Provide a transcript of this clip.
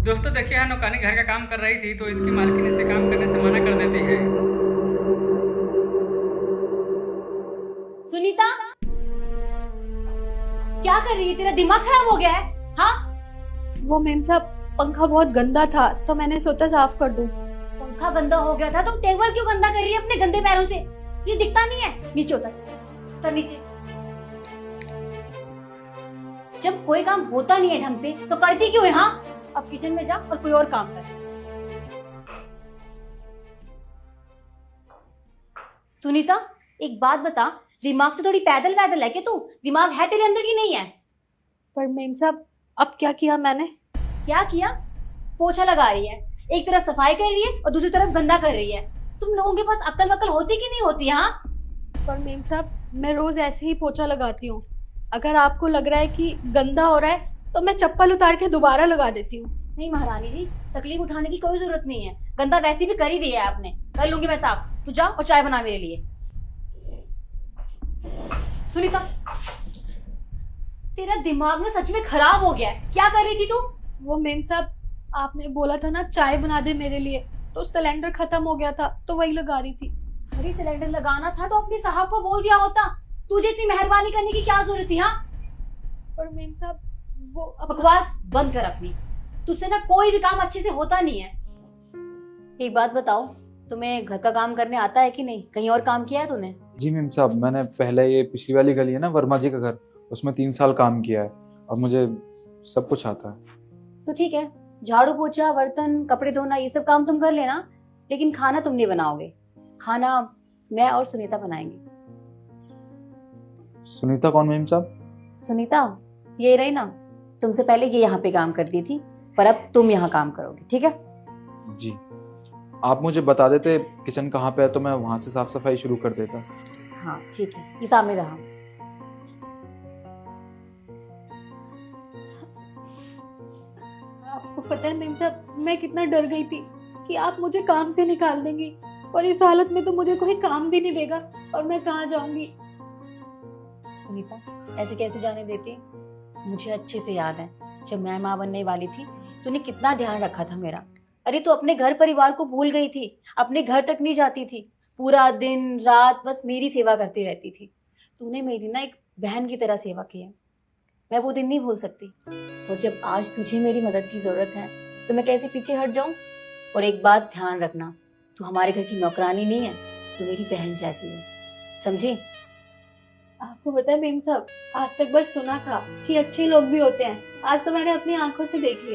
दोस्तों देखिए, यहाँ नौकानी घर का काम कर रही थी तो इसकी मालकिन इसे काम करने से मना कर देती है। सुनीता, क्या कर रही है? तेरा दिमाग खराब हो गया है? हाँ, वो मेम साहब, पंखा बहुत गंदा था तो मैंने सोचा साफ कर दूं। पंखा गंदा हो गया था तो टेबल क्यों गंदा कर रही है अपने गंदे पैरों से? तुझे दिखता नहीं है? नीचे उतर, उतर नीचे। जब कोई काम होता नहीं है ढंग से तो करती क्यों है? हाँ, अब किचन में जा और कोई और काम कर। सुनीता, एक बात बता, दिमाग से थोड़ी पैदल पैदल है क्या तू? दिमाग है तेरे अंदर की नहीं है? पर मेम साहब, अब क्या किया मैंने? क्या किया? पोछा लगा रही है, एक तरफ सफाई कर रही है और दूसरी तरफ गंदा कर रही है। तुम लोगों के पास अक्ल वक्ल होती कि नहीं होती? हाँ, पर मेम साहब, मैं रोज ऐसे ही पोछा लगाती हूँ। अगर आपको लग रहा है कि गंदा हो रहा है तो मैं चप्पल उतार के दोबारा लगा देती हूँ। नहीं महारानी जी, तकलीफ उठाने की कोई जरूरत नहीं है। गंदा वैसे भी कर ही दिया है आपने, कर लूंगी मैं साफ। तू जा और चाय बना मेरे लिए। सुनीता, तेरा दिमाग ना सच में खराब हो गया है। क्या कर रही थी तू? वो मेम साहब, आपने बोला था ना चाय बना दे मेरे लिए, तो सिलेंडर खत्म हो गया था तो वही लगा रही थी। अरे सिलेंडर लगाना था तो अपने साहब को बोल दिया होता। तुझे इतनी मेहरबानी करने की क्या जरूरत थी? हाँ, पर मेम साहब, वो बकवास बंद कर अपनी। तुझसे ना कोई भी काम अच्छे से होता नहीं है। एक बात बताओ, तुम्हें घर का काम करने आता है कि नहीं? कहीं और काम किया है तूने? जी मैम साहब, मैंने पहले ये पिछली वाली गली है ना, वर्मा जी का घर, उसमें 3 साल काम किया है और मुझे सब कुछ आता है। तो ठीक है, झाड़ू पोछा बर्तन कपड़े धोना ये सब काम तुम कर लेना, लेकिन खाना तुम नहीं बनाओगे। खाना मैं और सुनीता बनाएंगे। सुनीता कौन मैम साहब? सुनीता ये रही ना, तुमसे पहले ये यहाँ पे काम करती थी, पर अब तुम यहाँ काम करोगे, ठीक है? जी, आप मुझे बता देते किचन कहाँ पे है तो मैं वहां से साफ सफाई शुरू कर देता। हाँ ठीक है, ये सामने रहा। आपको पता है मेम साहब, मैं कितना डर गई थी कि आप मुझे काम से निकाल देंगी, और इस हालत में तो मुझे कोई काम भी नहीं देगा और मैं कहाँ जाऊंगी। सुनीता, ऐसे कैसे जाने देती? मुझे अच्छे से याद है, जब मैं माँ बनने वाली थी तूने कितना ध्यान रखा था मेरा। अरे तू अपने घर परिवार को भूल गई थी, अपने घर तक नहीं जाती थी, पूरा दिन रात बस मेरी सेवा करती रहती थी। तूने मेरी ना एक बहन की तरह सेवा की है, मैं वो दिन नहीं भूल सकती। और जब आज तुझे मेरी मदद की जरूरत है तो मैं कैसे पीछे हट जाऊं? और एक बात ध्यान रखना, तू हमारे घर की नौकरानी नहीं है, तू मेरी बहन जैसी है, समझी? आपको पता है मेम साहब, आज तक बस सुना था कि अच्छे लोग भी होते हैं, आज तो मैंने अपनी आंखों से देख लिया।